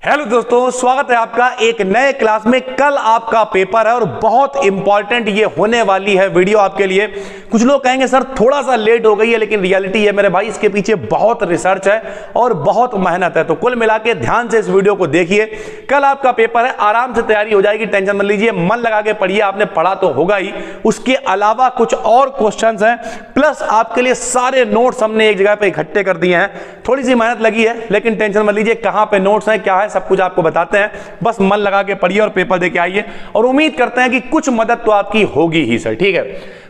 Hello दोस्तों, स्वागत है आपका एक नए क्लास में। कल आपका पेपर है और बहुत इंपॉर्टेंट ये होने वाली है वीडियो आपके लिए। कुछ लोग कहेंगे सर थोड़ा सा लेट हो गई है, लेकिन रियलिटी है मेरे भाई, इसके पीछे बहुत रिसर्च है और बहुत मेहनत है। तो कुल मिला के ध्यान से इस वीडियो को देखिए। कल आपका पेपर है, आराम से तैयारी हो जाएगी, टेंशन मत लीजिए, मन लगा के पढ़िए। आपने पढ़ा तो होगा ही, उसके अलावा कुछ और क्वेश्चंस हैं, प्लस आपके लिए सारे नोट्स हमने एक जगह पे इकट्ठे कर दिए हैं। थोड़ी सी मेहनत लगी है, लेकिन टेंशन मत लीजिए, कहां पे नोट्स हैं क्या है सब कुछ आपको बताते हैं। बस मन लगा के पढ़िए और पेपर देके आइए, और उम्मीद करते हैं कि कुछ मदद तो आपकी होगी ही सर। ठीक है,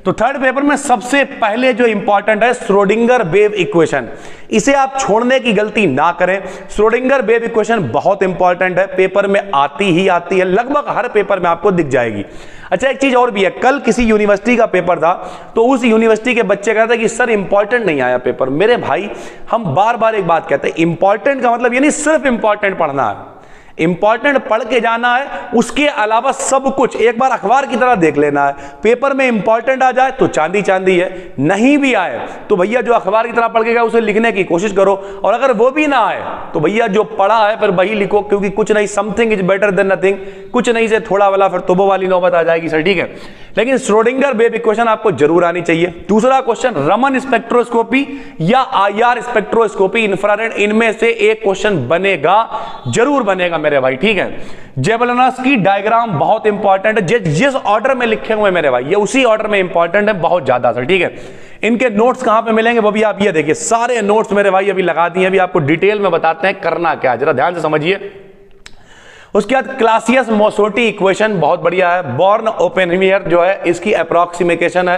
तो थर्ड पेपर में सबसे पहले जो इंपॉर्टेंट है श्रोडिंगर वेव इक्वेशन, इसे आप छोड़ने की गलती ना करें। श्रोडिंगर वेव इक्वेशन बहुत इंपॉर्टेंट है, पेपर में आती ही आती है, लगभग हर पेपर में आपको दिख जाएगी। अच्छा, एक चीज और भी है, कल किसी यूनिवर्सिटी का पेपर था, तो उस यूनिवर्सिटी के बच्चे कहते हैं कि सर इंपॉर्टेंट नहीं आया पेपर। मेरे भाई, हम बार बार एक बात कहते हैं, इंपॉर्टेंट का मतलब ये नहीं सिर्फ इंपॉर्टेंट पढ़ना है, इंपॉर्टेंट पढ़ के जाना है, उसके अलावा सब कुछ एक बार अखबार की तरह देख लेना है। पेपर में इंपॉर्टेंट आ जाए तो चांदी चांदी है, नहीं भी आए तो भैया जो अखबार की तरह पढ़ के गया उसे लिखने की कोशिश करो, और अगर वो भी ना आए तो भैया जो पढ़ा है फिर वही लिखो, क्योंकि कुछ नहीं, something is better than nothing, कुछ नहीं से थोड़ा वाला फिर तो वो वाली नौबत आ जाएगी सर। ठीक है, लेकिन श्रोडिंगर वेव इक्वेशन आपको जरूर आनी चाहिए। दूसरा क्वेश्चन, रमन स्पेक्ट्रोस्कोपी या आईआर स्पेक्ट्रोस्कोपी, इंफ्रारेड, इनमें से एक क्वेश्चन बनेगा, जरूर बनेगा मेरे भाई। ठीक है, जेबेलनस्की डायग्राम बहुत इंपॉर्टेंट है, जिस ऑर्डर में लिखे हुए मेरे भाई ये उसी ऑर्डर में इंपॉर्टेंट है, बहुत ज्यादा सर। ठीक है, इनके नोट्स कहां पे मिलेंगे वो भी आप ये देखिए, सारे नोट्स मेरे भाई अभी लगा दिए, अभी आपको डिटेल में बताते हैं करना क्या, जरा ध्यान से समझिए। उसके बाद क्लासियस मोसोटी इक्वेशन बहुत बढ़िया है, बॉर्न ओपेनहियर जो है इसकी अप्रोक्सीमेशन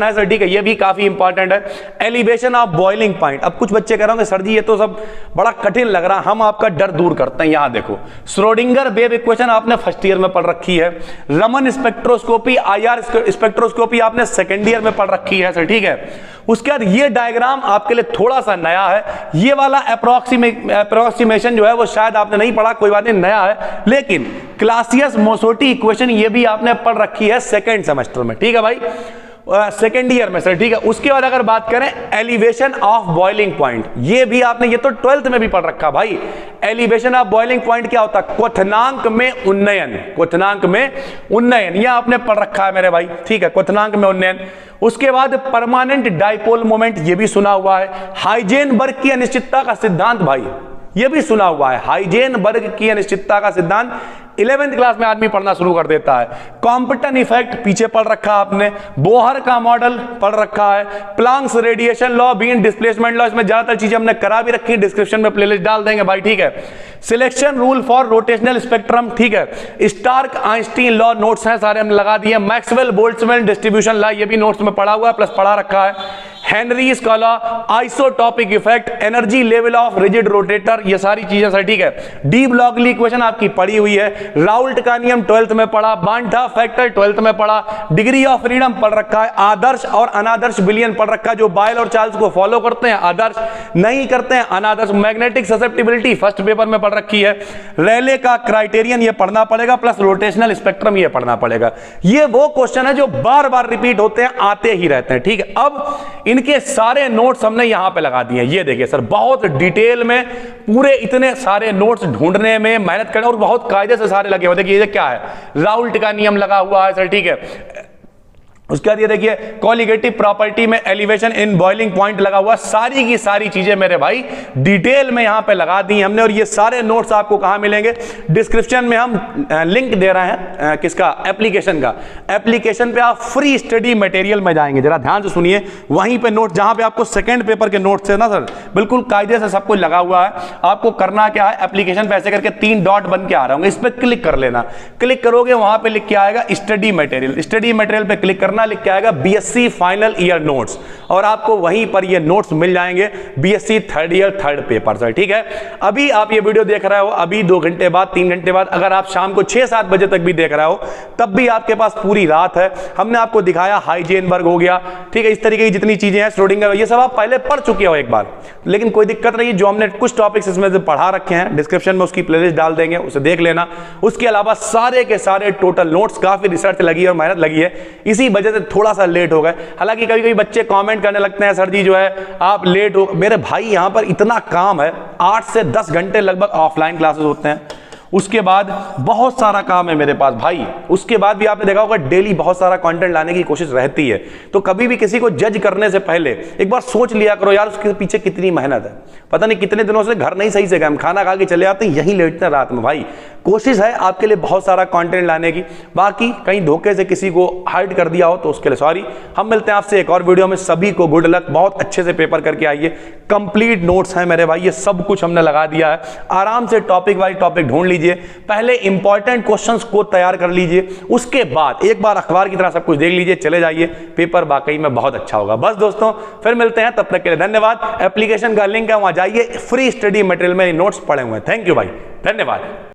है सर। ठीक है, ये भी काफी इंपॉर्टेंट है। एलिवेशन ऑफ बॉइलिंग पॉइंट, अब कुछ बच्चे कह रहे होंगे सर जी ये तो सब बड़ा कठिन लग रहा है, हम आपका डर दूर करते हैं। यहां देखो, श्रोडिंगर वेव इक्वेशन आपने फर्स्ट ईयर में पढ़ रखी है, रमन स्पेक्ट्रोस्कोपी, आईआर स्पेक्ट्रोस्कोपी आपने सेकेंड ईयर में पढ़ रखी है सर। ठीक है, उसके बाद ये डायग्राम आपके लिए थोड़ा सा नया है, ये वाला अप्रोक्सीमेशन जो है वो शायद आपने नहीं पढ़ा, कोई बात नहीं, नया है, लेकिन क्लासियस मोसोटी इक्वेशन ये भी आपने पढ़ रखी है सेकंड सेमेस्टर में। ठीक है भाई, सेकेंड ईयर में सर। ठीक है, उसके बाद अगर बात करें एलिवेशन ऑफ बॉइलिंग पॉइंट, ये भी आपने, ये तो 12th में भी पढ़ रखा भाई। एलिवेशन ऑफ बॉइलिंग पॉइंट क्या होता है? क्वथनांक में उन्नयन, क्वथनांक में उन्नयन, यह आपने पढ़ रखा है मेरे भाई। ठीक है, क्वथनांक में उन्नयन। उसके बाद परमानेंट डाइपोल मोमेंट, ये भी सुना हुआ है। हाइजेनबर्ग की अनिश्चितता का सिद्धांत भाई, ये भी सुना हुआ है, हाइजेनबर्ग की अनिश्चितता का सिद्धांत 11th क्लास में आदमी पढ़ना शुरू कर देता है। कॉम्पटन इफेक्ट पीछे पढ़ रखा आपने, बोहर का मॉडल पढ़ रखा है, Planck's radiation law, beam displacement law, इसमें ज्यादातर चीजें हमने करा भी रखी, डिस्क्रिप्शन में प्लेलिस्ट डाल देंगे भाई। ठीक है, selection rule for rotational spectrum, ठीक है, स्टार्क आइंस्टीन लॉ नोट्स हैं सारे हमने लगा दिए, मैक्सवेल बोल्ट्जमैन डिस्ट्रीब्यूशन लॉ ये भी नोट्स में पढ़ा हुआ है, प्लस पढ़ा रखा है, हेनरी स्कॉला, isotopic effect, energy level of rigid rotator, ये सारी चीजें सर। ठीक है, डी ब्लॉगली इक्वेशन आपकी पढ़ी हुई है, राउल्ट का नियम 12th में पढ़ा, बांटा फैक्टर 12th में पढ़ा, डिग्री ऑफ फ्रीडम पढ़ रखा है, आदर्श और अनादर्श विलियन पढ़ रखा है, जो बायल और चार्ल्स को फॉलो करते हैं आदर्श, नहीं करते हैं अनादर्श, मैग्नेटिक ससेप्टिबिलिटी फर्स्ट पेपर में पढ़ रखी है, रेले का क्राइटेरियन ये पढ़ना पड़ेगा, प्लस रोटेशनल स्पेक्ट्रम ये पढ़ना पड़ेगा। ये वो क्वेश्चन है जो बार बार रिपीट होते हैं, आते ही रहते हैं। ठीक है, अब इनके सारे नोट्स हमने यहां पे लगा दिए हैं, ये देखिए सर, बहुत डिटेल में पूरे इतने सारे नोट्स ढूंढने में मेहनत करना, और बहुत कायदे से सारे लगे हुए। देखिए ये क्या है, राउल्ट का नियम लगा हुआ है सर। ठीक है, उसके बाद ये देखिए कॉलिगेटिव प्रॉपर्टी में एलिवेशन इन बॉइलिंग पॉइंट लगा हुआ, सारी की सारी चीजें मेरे भाई डिटेल में यहां पे लगा दी हमने, और ये सारे नोट्स आपको कहां मिलेंगे? डिस्क्रिप्शन में हम लिंक दे रहे हैं, किसका? एप्लीकेशन का। एप्लीकेशन पे आप फ्री स्टडी मटेरियल में जाएंगे, जरा ध्यान से सुनिए, वहीं पे नोट जहां पे आपको सेकंड पेपर के नोट्स है ना सर, बिल्कुल कायदे से सब कुछ लगा हुआ है। आपको करना क्या है, एप्लीकेशन पे ऐसे करके 3 डॉट बन के आ रहा होंगे, इस पर क्लिक कर लेना, क्लिक करोगे वहां पे लिख के आएगा स्टडी मटेरियल, स्टडी मटेरियल पे क्लिक करना, लिख के आएगा बीएससी फाइनल ईयर नोट्स, और आपको वहीं पर ये नोट्स मिल जाएंगे, BSc third year third paper sir. ठीक है, अभी आप ये वीडियो देख रहे हो, अभी 2 घंटे बाद 3 घंटे बाद, अगर आप शाम को 6-7 बजे तक भी देख रहे हो तब भी आपके पास पूरी रात है। हमने आपको दिखाया हाइजेनबर्ग हो गया, ठीक है, इस तरीके की जितनी चीजें हैं, श्रोडिंगर, ये सब आप पहले पढ़ चुके हो एक बार, लेकिन कोई दिक्कत नहीं, जो हमने कुछ टॉपिक्स इसमें से पढ़ा रखे हैं डिस्क्रिप्शन में उसकी प्लेलिस्ट डाल देंगे, उसे देख लेना। उसके अलावा सारे के सारे टोटल नोट्स, काफी रिसर्च लगी और मेहनत लगी है, इसी वजह से थोड़ा सा लेट हो गए। हालांकि कभी कभी बच्चे कमेंट करने लगते हैं, सर जी जो है आप लेट हो। मेरे भाई यहां पर इतना काम है, 8 से 10 घंटे लगभग ऑफलाइन क्लासेस होते हैं, उसके बाद बहुत सारा काम है मेरे पास भाई। उसके बाद भी आपने देखा होगा डेली बहुत सारा कंटेंट लाने की कोशिश रहती है। तो कभी भी किसी को जज करने से पहले एक बार सोच लिया करो यार उसके पीछे कितनी मेहनत है। पता नहीं कितने दिनों से घर नहीं सही से गए, हम खाना खा के चले आते हैं, यहीं लेटते हैं रात में। भाई कोशिश है आपके लिए बहुत सारा कंटेंट लाने की, बाकी कहीं धोखे से किसी को हाइड कर दिया हो तो उसके लिए सॉरी। हम मिलते हैं आपसे एक और वीडियो में। सभी को गुड लक, बहुत अच्छे से पेपर करके आइए। कंप्लीट नोट्स हैं मेरे भाई, ये सब कुछ हमने लगा दिया है। आराम से टॉपिक वाइज टॉपिक ढूंढ लीजिए, पहले इंपॉर्टेंट क्वेश्चंस को तैयार कर लीजिए, उसके बाद एक बार अखबार की तरह सब कुछ देख लीजिए, चले जाइए। पेपर वाकई में बहुत अच्छा होगा। बस दोस्तों फिर मिलते हैं, तब तक के लिए धन्यवाद। एप्लीकेशन का लिंक है, वहां जाइए, फ्री स्टडी मटेरियल में नोट्स पड़े हुए हैं। थैंक यू भाई, धन्यवाद।